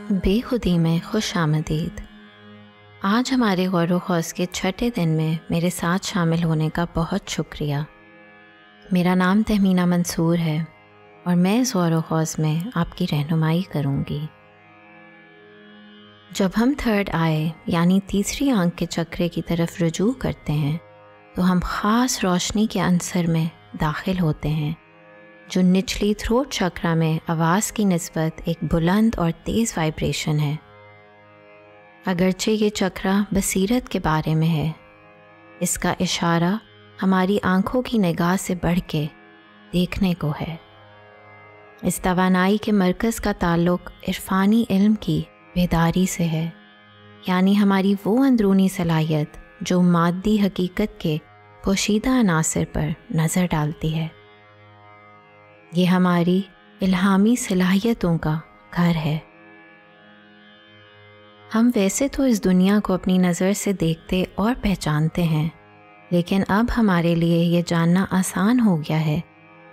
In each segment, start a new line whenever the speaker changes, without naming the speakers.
بے خودی میں خوش آمدید۔ آج ہمارے غور و خوض کے چھٹے دن میں میرے ساتھ شامل ہونے کا بہت شکریہ۔ میرا نام تہمینہ منصور ہے اور میں اس غور و خوض میں آپ کی رہنمائی کروں گی۔ جب ہم تھرڈ آئے یعنی تیسری آنکھ کے چکرے کی طرف رجوع کرتے ہیں تو ہم خاص روشنی کے عنصر میں داخل ہوتے ہیں جو نچلی تھروٹ چکرا میں آواز کی نسبت ایک بلند اور تیز وائبریشن ہے۔ اگرچہ یہ چکرا بصیرت کے بارے میں ہے، اس کا اشارہ ہماری آنکھوں کی نگاہ سے بڑھ کے دیکھنے کو ہے۔ اس توانائی کے مرکز کا تعلق عرفانی علم کی بیداری سے ہے، یعنی ہماری وہ اندرونی صلاحیت جو مادی حقیقت کے پوشیدہ عناصر پر نظر ڈالتی ہے۔ یہ ہماری الہامی صلاحیتوں کا گھر ہے۔ ہم ویسے تو اس دنیا کو اپنی نظر سے دیکھتے اور پہچانتے ہیں، لیکن اب ہمارے لیے یہ جاننا آسان ہو گیا ہے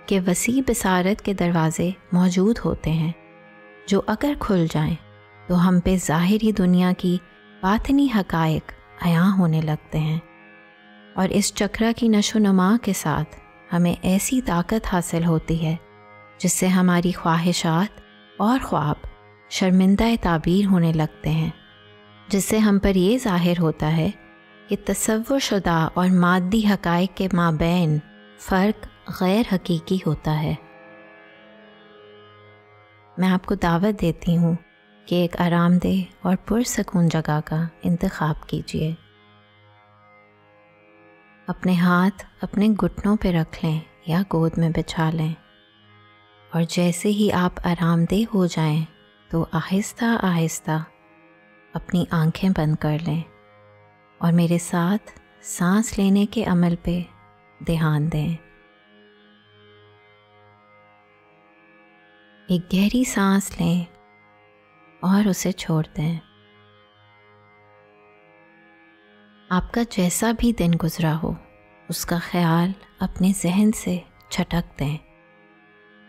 کہ وسیع بصارت کے دروازے موجود ہوتے ہیں جو اگر کھل جائیں تو ہم پہ ظاہری دنیا کی باطنی حقائق عیاں ہونے لگتے ہیں، اور اس چکرا کی نشو و نما کے ساتھ ہمیں ایسی طاقت حاصل ہوتی ہے جس سے ہماری خواہشات اور خواب شرمندہ تعبیر ہونے لگتے ہیں، جس سے ہم پر یہ ظاہر ہوتا ہے کہ تصور شدہ اور مادی حقائق کے مابین فرق غیر حقیقی ہوتا ہے۔ میں آپ کو دعوت دیتی ہوں کہ ایک آرام دہ اور پرسکون جگہ کا انتخاب کیجیے۔ اپنے ہاتھ اپنے گھٹنوں پہ رکھ لیں یا گود میں بچھا لیں، اور جیسے ہی آپ آرام دہ ہو جائیں تو آہستہ آہستہ اپنی آنکھیں بند کر لیں اور میرے ساتھ سانس لینے کے عمل پہ دھیان دیں۔ ایک گہری سانس لیں اور اسے چھوڑ دیں۔ آپ کا جیسا بھی دن گزرا ہو اس کا خیال اپنے ذہن سے چھٹک دیں۔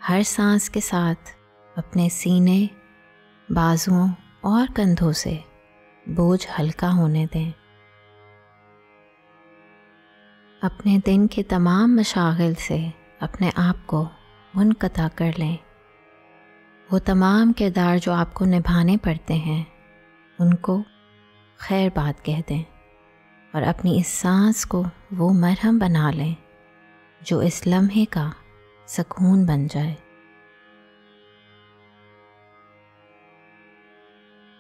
ہر سانس کے ساتھ اپنے سینے، بازوؤں اور کندھوں سے بوجھ ہلکا ہونے دیں۔ اپنے دن کے تمام مشاغل سے اپنے آپ کو منقطع کر لیں۔ وہ تمام کردار جو آپ کو نبھانے پڑتے ہیں ان کو خیر بات کہہ دیں، اور اپنی اس سانس کو وہ مرہم بنا لیں جو اس لمحے کا سکون بن جائے۔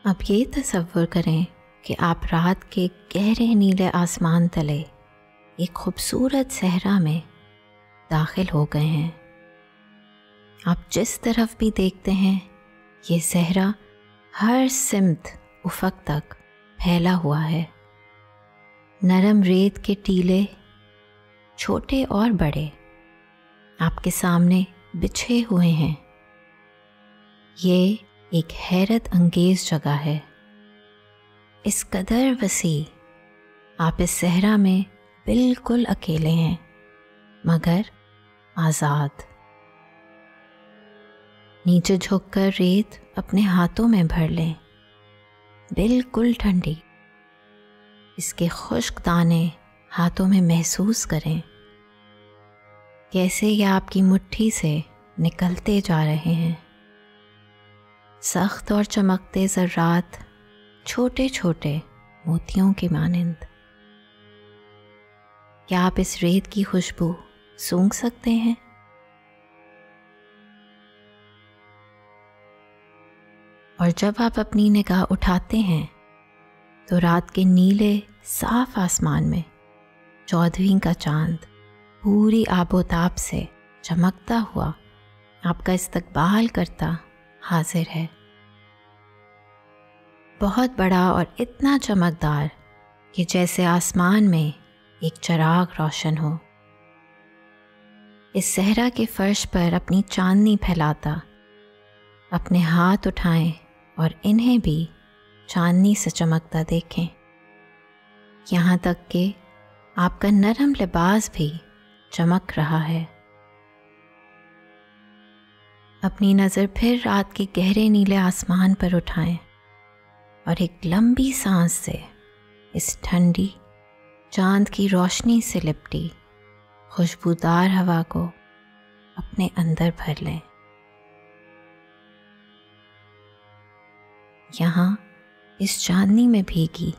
اب یہ تصور کریں کہ آپ رات کے گہرے نیلے آسمان تلے ایک خوبصورت صحرا میں داخل ہو گئے ہیں۔ آپ جس طرف بھی دیکھتے ہیں یہ صحرا ہر سمت افق تک پھیلا ہوا ہے۔ نرم ریت کے ٹیلے چھوٹے اور بڑے آپ کے سامنے بچھے ہوئے ہیں۔ یہ ایک حیرت انگیز جگہ ہے، اس قدر وسیع۔ آپ اس صحرا میں بالکل اکیلے ہیں مگر آزاد۔ نیچے جھک کر ریت اپنے ہاتھوں میں بھر لیں، بالکل ٹھنڈی۔ اس کے خشک دانے ہاتھوں میں محسوس کریں، کیسے یہ آپ کی مٹھی سے نکلتے جا رہے ہیں۔ سخت اور چمکتے ذرات چھوٹے چھوٹے موتیوں کی مانند۔ کیا آپ اس ریت کی خوشبو سونگھ سکتے ہیں؟ اور جب آپ اپنی نگاہ اٹھاتے ہیں تو رات کے نیلے صاف آسمان میں 14ویں کا چاند پوری آب و تاب سے چمکتا ہوا آپ کا استقبال کرتا حاضر ہے۔ بہت بڑا اور اتنا چمکدار کہ جیسے آسمان میں ایک چراغ روشن ہو۔ اس صحرا کے فرش پر اپنی چاندنی پھیلاتا اپنے ہاتھ اٹھائیں اور انہیں بھی چاندنی سے چمکتا دیکھیں، یہاں تک کہ آپ کا نرم لباس بھی چمک رہا ہے۔ اپنی نظر پھر رات کے گہرے نیلے آسمان پر اٹھائیں اور ایک لمبی سانس سے اس ٹھنڈی چاند کی روشنی سے لپٹی خوشبودار ہوا کو اپنے اندر بھر لیں۔ یہاں اس چاندنی میں بھیگی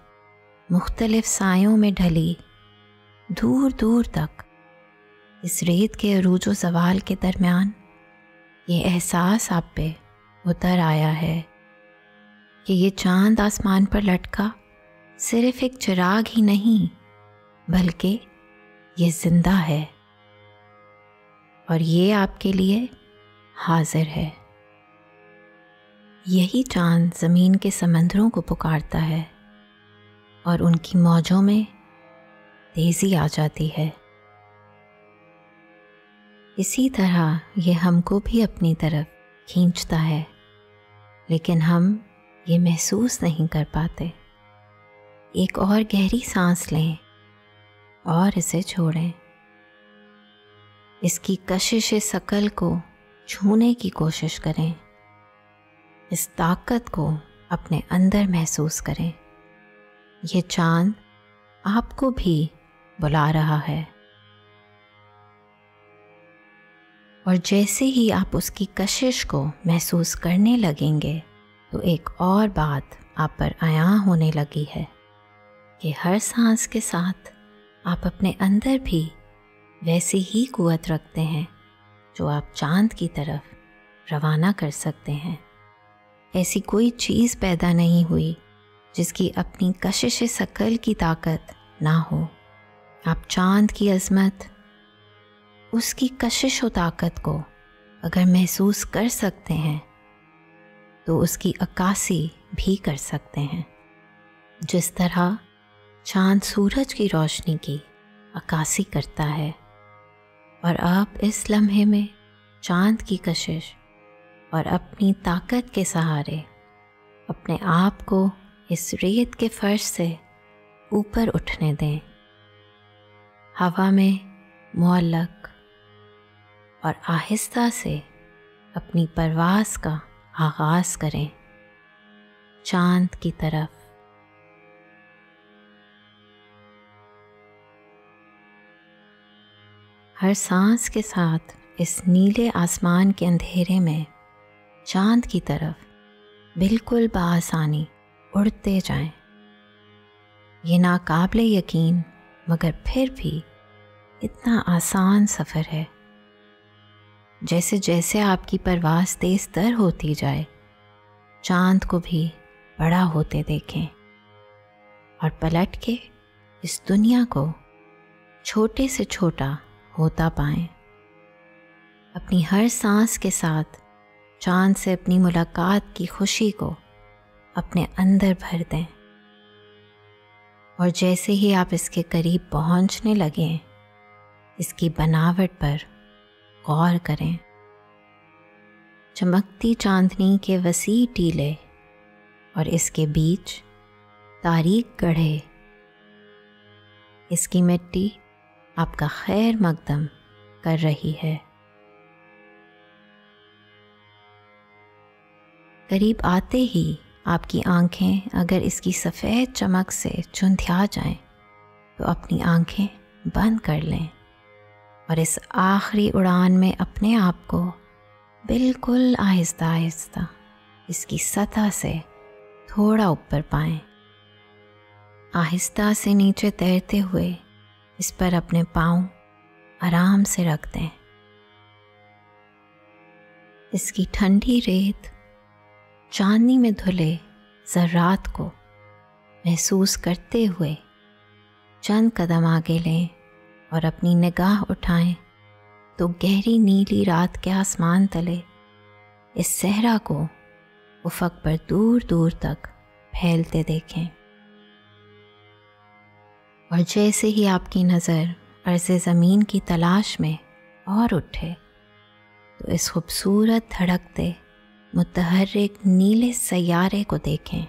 مختلف سایوں میں ڈھلی دور دور تک اس ریت کے عروج و زوال کے درمیان یہ احساس آپ پہ اتر آیا ہے کہ یہ چاند آسمان پر لٹکا صرف ایک چراغ ہی نہیں بلکہ یہ زندہ ہے اور یہ آپ کے لیے حاضر ہے۔ یہی چاند زمین کے سمندروں کو پکارتا ہے اور ان کی موجوں میں تیزی آ جاتی ہے۔ اسی طرح یہ ہم کو بھی اپنی طرف کھینچتا ہے، لیکن ہم یہ محسوس نہیں کر پاتے۔ ایک اور گہری سانس لیں اور اسے چھوڑیں۔ اس کی کشش ثقل کو چھونے کی کوشش کریں، اس طاقت کو اپنے اندر محسوس کریں۔ یہ چاند آپ کو بھی بلا رہا ہے، اور جیسے ہی آپ اس کی کشش کو محسوس کرنے لگیں گے تو ایک اور بات آپ پر عیاں ہونے لگی ہے کہ ہر سانس کے ساتھ آپ اپنے اندر بھی ویسی ہی قوت رکھتے ہیں جو آپ چاند کی طرف روانہ کر سکتے ہیں۔ ایسی کوئی چیز پیدا نہیں ہوئی جس کی اپنی کشش ثقل کی طاقت نہ ہو۔ آپ چاند کی عظمت، اس کی کشش و طاقت کو اگر محسوس کر سکتے ہیں تو اس کی عکاسی بھی کر سکتے ہیں۔ جس طرح چاند سورج کی روشنی کی عکاسی کرتا ہے، اور آپ اس لمحے میں چاند کی کشش اور اپنی طاقت کے سہارے اپنے آپ کو اس ریت کے فرش سے اوپر اٹھنے دیں، ہوا میں معلق، اور آہستہ سے اپنی پرواز کا آغاز کریں چاند کی طرف۔ ہر سانس کے ساتھ اس نیلے آسمان کے اندھیرے میں چاند کی طرف بالکل بآسانی اڑتے جائیں۔ یہ ناقابل یقین مگر پھر بھی اتنا آسان سفر ہے۔ جیسے جیسے آپ کی پرواز تیز تر ہوتی جائے، چاند کو بھی بڑا ہوتے دیکھیں اور پلٹ کے اس دنیا کو چھوٹے سے چھوٹا ہوتا پائیں۔ اپنی ہر سانس کے ساتھ چاند سے اپنی ملاقات کی خوشی کو اپنے اندر بھر دیں، اور جیسے ہی آپ اس کے قریب پہنچنے لگیں، اس کی بناوٹ پر غور کریں۔ چمکتی چاندنی کے وسیع ٹیلے اور اس کے بیچ تاریک گڑھے، اس کی مٹی آپ کا خیر مقدم کر رہی ہے۔ قریب آتے ہی آپ کی آنکھیں اگر اس کی سفید چمک سے چندھیا جائیں تو اپنی آنکھیں بند کر لیں اور اس آخری اڑان میں اپنے آپ کو بالکل آہستہ آہستہ اس کی سطح سے تھوڑا اوپر پائیں۔ آہستہ سے نیچے تیرتے ہوئے اس پر اپنے پاؤں آرام سے رکھ دیں۔ اس کی ٹھنڈی ریت چاندنی میں دھلے ذرات کو محسوس کرتے ہوئے چند قدم آگے لیں اور اپنی نگاہ اٹھائیں تو گہری نیلی رات کے آسمان تلے اس صحرا کو افق پر دور دور تک پھیلتے دیکھیں، اور جیسے ہی آپ کی نظر عرض زمین کی تلاش میں اور اٹھے تو اس خوبصورت دھڑکتے متحرک نیلے سیارے کو دیکھیں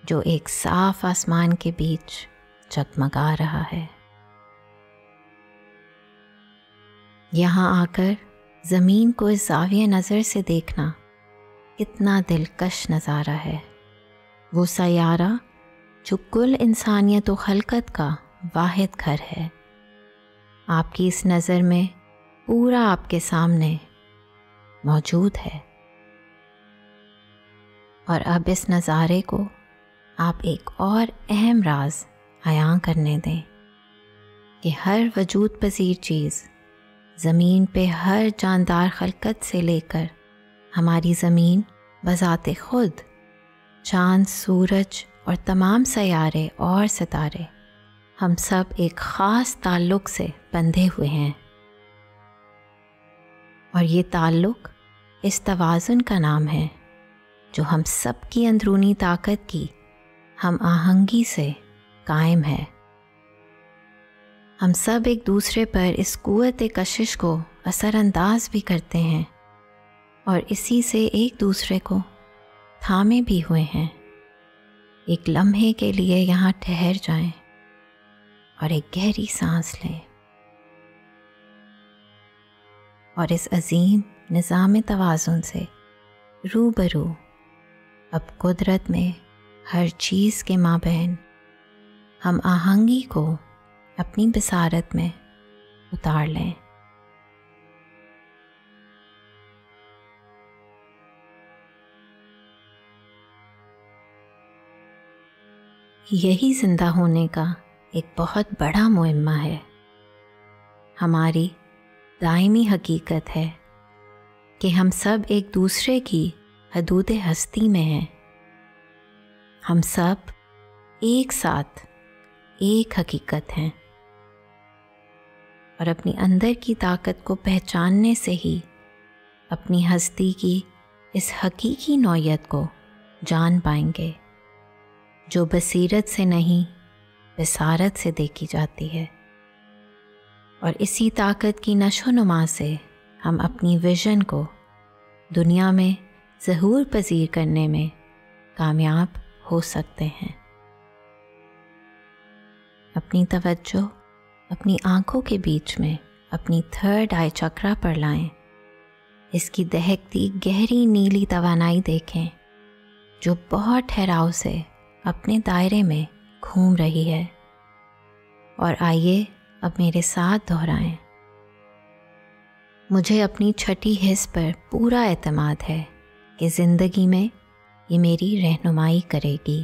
جو ایک صاف آسمان کے بیچ جگمگا رہا ہے۔ یہاں آ کر زمین کو اس زاویہ نظر سے دیکھنا کتنا دلکش نظارہ ہے۔ وہ سیارہ جو کل انسانیت و خلقت کا واحد گھر ہے، آپ کی اس نظر میں پورا آپ کے سامنے موجود ہے۔ اور اب اس نظارے کو آپ ایک اور اہم راز عیاں کرنے دیں کہ ہر وجود پذیر چیز، زمین پہ ہر جاندار خلقت سے لے کر ہماری زمین بذات خود، چاند، سورج اور تمام سیارے اور ستارے، ہم سب ایک خاص تعلق سے بندھے ہوئے ہیں، اور یہ تعلق اس توازن کا نام ہے جو ہم سب کی اندرونی طاقت کی ہم آہنگی سے قائم ہے۔ ہم سب ایک دوسرے پر اس قوت کشش کو اثر انداز بھی کرتے ہیں، اور اسی سے ایک دوسرے کو تھامے بھی ہوئے ہیں۔ ایک لمحے کے لیے یہاں ٹھہر جائیں اور ایک گہری سانس لیں، اور اس عظیم نظام توازن سے روبرو اب قدرت میں ہر چیز کے مابین ہم آہنگی کو اپنی بصارت میں اتار لیں۔ یہی زندہ ہونے کا ایک بہت بڑا معمہ ہے۔ ہماری دائمی حقیقت ہے کہ ہم سب ایک دوسرے کی حدود ہستی میں ہیں۔ ہم سب ایک ساتھ ایک حقیقت ہیں، اور اپنی اندر کی طاقت کو پہچاننے سے ہی اپنی ہستی کی اس حقیقی نوعیت کو جان پائیں گے جو بصیرت سے نہیں، بصارت سے دیکھی جاتی ہے، اور اسی طاقت کی نشو و نما سے ہم اپنی ویژن کو دنیا میں ظہور پذیر کرنے میں کامیاب ہو سکتے ہیں۔ اپنی توجہ اپنی آنکھوں کے بیچ میں اپنی تھرڈ آئی چکرا پر لائیں۔ اس کی دہکتی گہری نیلی توانائی دیکھیں جو بہت ٹھہراؤ سے اپنے دائرے میں گھوم رہی ہے، اور آئیے اب میرے ساتھ دہرائیں۔ مجھے اپنی چھٹی حس پر پورا اعتماد ہے کہ زندگی میں یہ میری رہنمائی کرے گی۔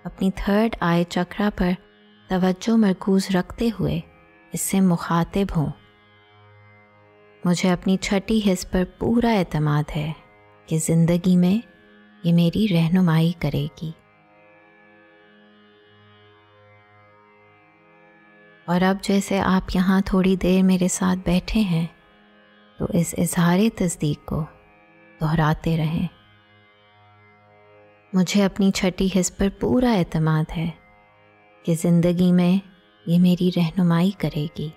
اپنی تھرڈ آئی چکرا پر توجہ مرکوز رکھتے ہوئے اس سے مخاطب ہوں۔ مجھے اپنی چھٹی حس پر پورا اعتماد ہے کہ زندگی میں یہ میری رہنمائی کرے گی۔ اور اب جیسے آپ یہاں تھوڑی دیر میرے ساتھ بیٹھے ہیں تو اس اظہار تصدیق کو دہراتے رہیں۔ مجھے اپنی چھٹی حس پر پورا اعتماد ہے کہ زندگی میں یہ میری رہنمائی کرے گی۔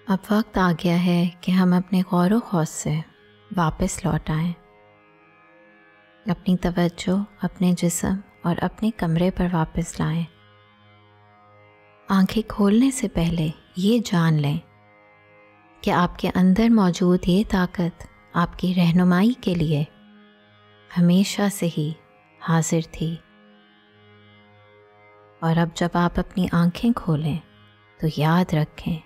اب وقت آ گیا ہے کہ ہم اپنے غور و خوض سے واپس لوٹ آئیں، اپنی توجہ اپنے جسم اور اپنے کمرے پر واپس لائیں۔ آنکھیں کھولنے سے پہلے یہ جان لیں کہ آپ کے اندر موجود یہ طاقت آپ کی رہنمائی کے لیے ہمیشہ سے ہی حاضر تھی، اور اب جب آپ اپنی آنکھیں کھولیں تو یاد رکھیں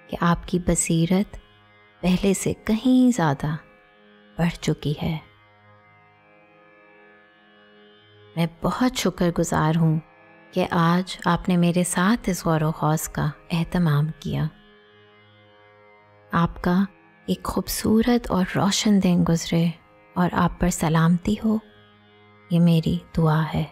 کہ آپ کی بصیرت پہلے سے کہیں زیادہ بڑھ چکی ہے۔ میں بہت شکر گزار ہوں کہ آج آپ نے میرے ساتھ اس غور و خوض کا اہتمام کیا۔ آپ کا ایک خوبصورت اور روشن دن گزرے اور آپ پر سلامتی ہو، یہ میری دعا ہے۔